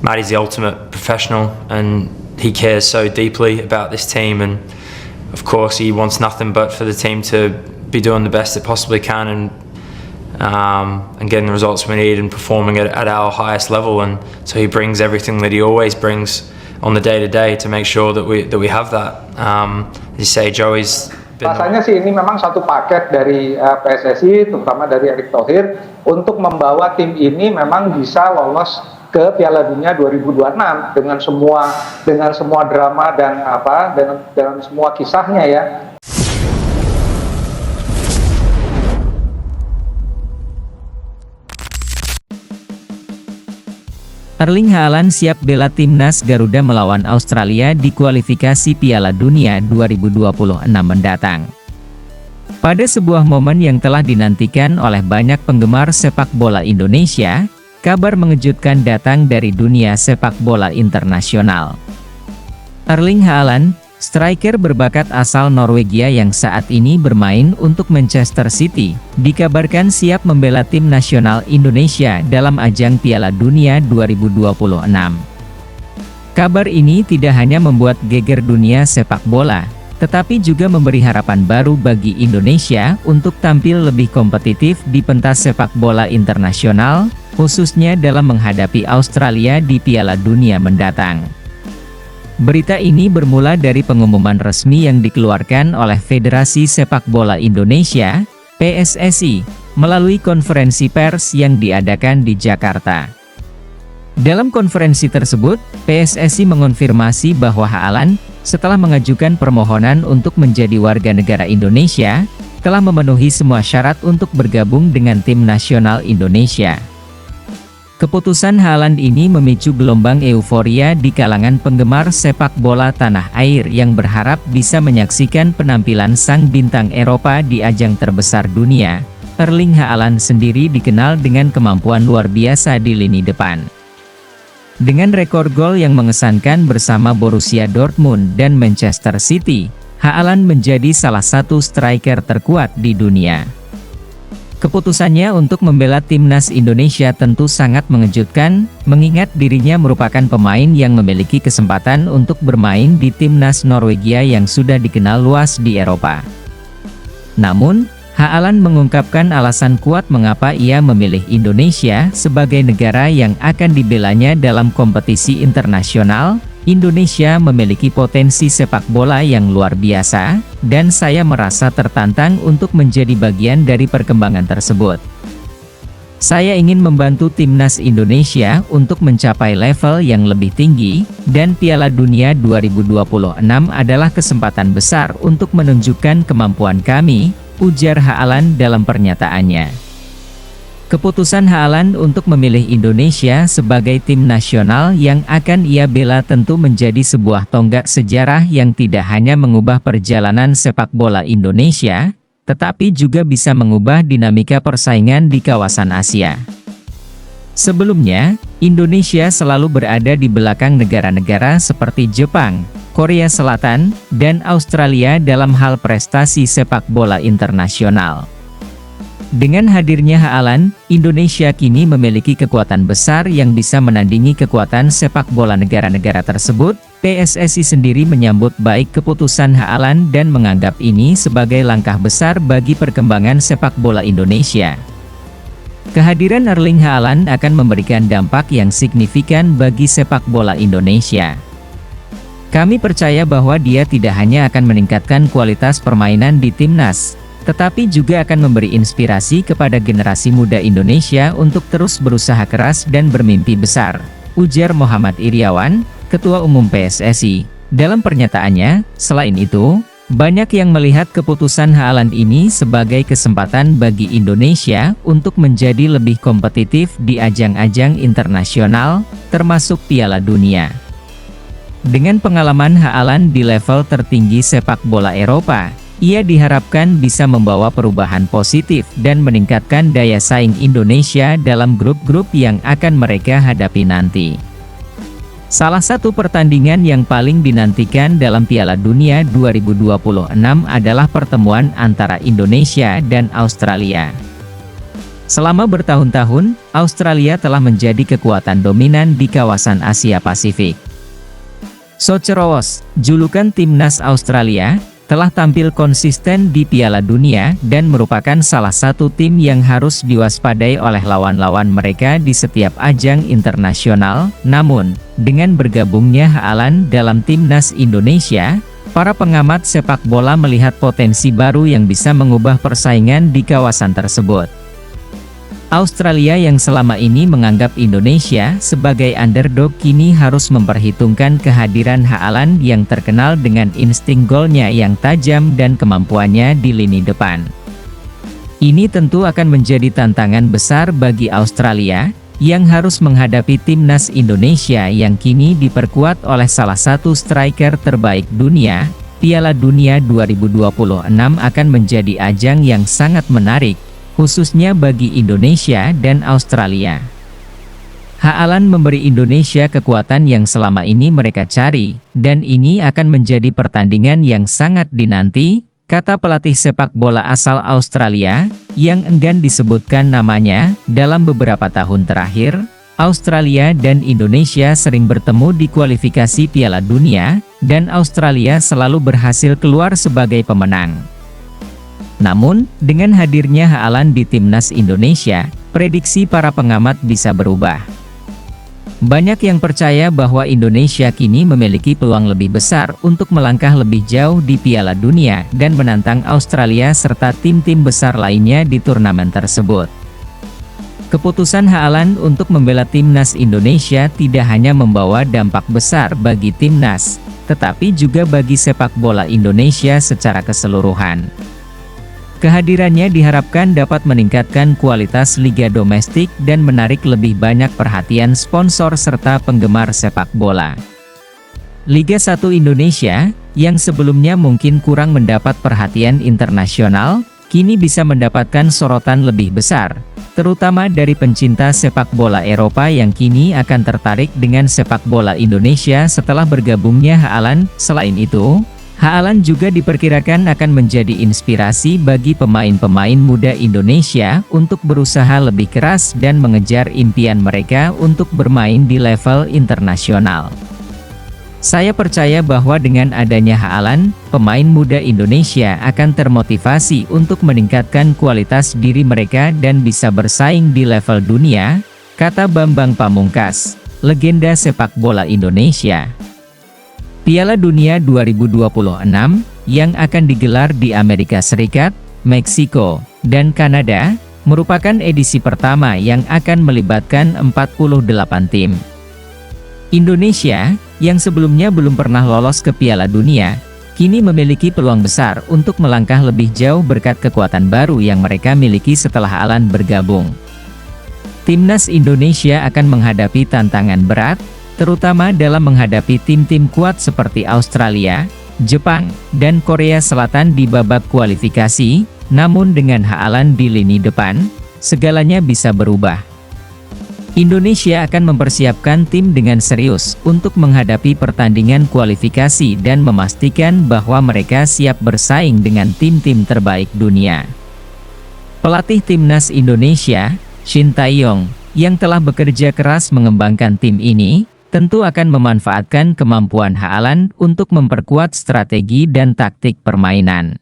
Matty's the ultimate professional, and he cares so deeply about this team, and of course he wants nothing but for the team to be doing the best it possibly can, and getting the results we need and performing at our highest level. And so he brings everything that he always brings on the day to day to make sure that we have that. As you say, Joey's rasanya sih ini memang satu paket dari PSSI, terutama dari Erick Thohir, untuk membawa tim ini memang bisa lolos ke Piala Dunia 2026 dengan semua drama dan dengan semua kisahnya ya. Erling Haaland siap bela timnas Garuda melawan Australia di kualifikasi Piala Dunia 2026 mendatang. Pada sebuah momen yang telah dinantikan oleh banyak penggemar sepak bola Indonesia, kabar mengejutkan datang dari dunia sepak bola internasional. Erling Haaland, striker berbakat asal Norwegia yang saat ini bermain untuk Manchester City, dikabarkan siap membela tim nasional Indonesia dalam ajang Piala Dunia 2026. Kabar ini tidak hanya membuat geger dunia sepak bola, tetapi juga memberi harapan baru bagi Indonesia untuk tampil lebih kompetitif di pentas sepak bola internasional, khususnya dalam menghadapi Australia di Piala Dunia mendatang. Berita ini bermula dari pengumuman resmi yang dikeluarkan oleh Federasi Sepak Bola Indonesia, PSSI, melalui konferensi pers yang diadakan di Jakarta. Dalam konferensi tersebut, PSSI mengonfirmasi bahwa Haaland, setelah mengajukan permohonan untuk menjadi warga negara Indonesia, telah memenuhi semua syarat untuk bergabung dengan tim nasional Indonesia. Keputusan Haaland ini memicu gelombang euforia di kalangan penggemar sepak bola tanah air yang berharap bisa menyaksikan penampilan sang bintang Eropa di ajang terbesar dunia. Erling Haaland sendiri dikenal dengan kemampuan luar biasa di lini depan. Dengan rekor gol yang mengesankan bersama Borussia Dortmund dan Manchester City, Haaland menjadi salah satu striker terkuat di dunia. Keputusannya untuk membela timnas Indonesia tentu sangat mengejutkan, mengingat dirinya merupakan pemain yang memiliki kesempatan untuk bermain di timnas Norwegia yang sudah dikenal luas di Eropa. Namun, Haaland mengungkapkan alasan kuat mengapa ia memilih Indonesia sebagai negara yang akan dibelanya dalam kompetisi internasional. Indonesia memiliki potensi sepak bola yang luar biasa, dan saya merasa tertantang untuk menjadi bagian dari perkembangan tersebut. Saya ingin membantu timnas Indonesia untuk mencapai level yang lebih tinggi, dan Piala Dunia 2026 adalah kesempatan besar untuk menunjukkan kemampuan kami, ujar Haaland dalam pernyataannya. Keputusan Haaland untuk memilih Indonesia sebagai tim nasional yang akan ia bela tentu menjadi sebuah tonggak sejarah yang tidak hanya mengubah perjalanan sepak bola Indonesia, tetapi juga bisa mengubah dinamika persaingan di kawasan Asia. Sebelumnya, Indonesia selalu berada di belakang negara-negara seperti Jepang, Korea Selatan, dan Australia dalam hal prestasi sepak bola internasional. Dengan hadirnya Haaland, Indonesia kini memiliki kekuatan besar yang bisa menandingi kekuatan sepak bola negara-negara tersebut. PSSI sendiri menyambut baik keputusan Haaland dan menganggap ini sebagai langkah besar bagi perkembangan sepak bola Indonesia. Kehadiran Erling Haaland akan memberikan dampak yang signifikan bagi sepak bola Indonesia. Kami percaya bahwa dia tidak hanya akan meningkatkan kualitas permainan di timnas, tetapi juga akan memberi inspirasi kepada generasi muda Indonesia untuk terus berusaha keras dan bermimpi besar, ujar Muhammad Iriawan, Ketua Umum PSSI. Dalam pernyataannya, selain itu, banyak yang melihat keputusan Haaland ini sebagai kesempatan bagi Indonesia untuk menjadi lebih kompetitif di ajang-ajang internasional, termasuk Piala Dunia. Dengan pengalaman Haaland di level tertinggi sepak bola Eropa, ia diharapkan bisa membawa perubahan positif dan meningkatkan daya saing Indonesia dalam grup-grup yang akan mereka hadapi nanti. Salah satu pertandingan yang paling dinantikan dalam Piala Dunia 2026 adalah pertemuan antara Indonesia dan Australia. Selama bertahun-tahun, Australia telah menjadi kekuatan dominan di kawasan Asia Pasifik. Socceroos, julukan timnas Australia, telah tampil konsisten di Piala Dunia dan merupakan salah satu tim yang harus diwaspadai oleh lawan-lawan mereka di setiap ajang internasional. Namun, dengan bergabungnya Haaland dalam timnas Indonesia, para pengamat sepak bola melihat potensi baru yang bisa mengubah persaingan di kawasan tersebut. Australia yang selama ini menganggap Indonesia sebagai underdog kini harus memperhitungkan kehadiran Haaland yang terkenal dengan insting golnya yang tajam dan kemampuannya di lini depan. Ini tentu akan menjadi tantangan besar bagi Australia, yang harus menghadapi timnas Indonesia yang kini diperkuat oleh salah satu striker terbaik dunia. Piala Dunia 2026 akan menjadi ajang yang sangat menarik, khususnya bagi Indonesia dan Australia. Haaland memberi Indonesia kekuatan yang selama ini mereka cari, dan ini akan menjadi pertandingan yang sangat dinanti, kata pelatih sepak bola asal Australia, yang enggan disebutkan namanya. Dalam beberapa tahun terakhir, Australia dan Indonesia sering bertemu di kualifikasi Piala Dunia, dan Australia selalu berhasil keluar sebagai pemenang. Namun, dengan hadirnya Haaland di timnas Indonesia, prediksi para pengamat bisa berubah. Banyak yang percaya bahwa Indonesia kini memiliki peluang lebih besar untuk melangkah lebih jauh di Piala Dunia dan menantang Australia serta tim-tim besar lainnya di turnamen tersebut. Keputusan Haaland untuk membela timnas Indonesia tidak hanya membawa dampak besar bagi timnas, tetapi juga bagi sepak bola Indonesia secara keseluruhan. Kehadirannya diharapkan dapat meningkatkan kualitas liga domestik dan menarik lebih banyak perhatian sponsor serta penggemar sepak bola. Liga 1 Indonesia, yang sebelumnya mungkin kurang mendapat perhatian internasional, kini bisa mendapatkan sorotan lebih besar, terutama dari pencinta sepak bola Eropa yang kini akan tertarik dengan sepak bola Indonesia setelah bergabungnya Haaland. Selain itu, Haaland juga diperkirakan akan menjadi inspirasi bagi pemain-pemain muda Indonesia untuk berusaha lebih keras dan mengejar impian mereka untuk bermain di level internasional. Saya percaya bahwa dengan adanya Haaland, pemain muda Indonesia akan termotivasi untuk meningkatkan kualitas diri mereka dan bisa bersaing di level dunia, kata Bambang Pamungkas, legenda sepak bola Indonesia. Piala Dunia 2026, yang akan digelar di Amerika Serikat, Meksiko, dan Kanada, merupakan edisi pertama yang akan melibatkan 48 tim. Indonesia, yang sebelumnya belum pernah lolos ke Piala Dunia, kini memiliki peluang besar untuk melangkah lebih jauh berkat kekuatan baru yang mereka miliki setelah Haaland bergabung. Timnas Indonesia akan menghadapi tantangan berat, terutama dalam menghadapi tim-tim kuat seperti Australia, Jepang, dan Korea Selatan di babak kualifikasi. Namun dengan Haaland di lini depan, segalanya bisa berubah. Indonesia akan mempersiapkan tim dengan serius untuk menghadapi pertandingan kualifikasi dan memastikan bahwa mereka siap bersaing dengan tim-tim terbaik dunia. Pelatih timnas Indonesia, Shin Tae-yong, yang telah bekerja keras mengembangkan tim ini, tentu akan memanfaatkan kemampuan Haaland untuk memperkuat strategi dan taktik permainan.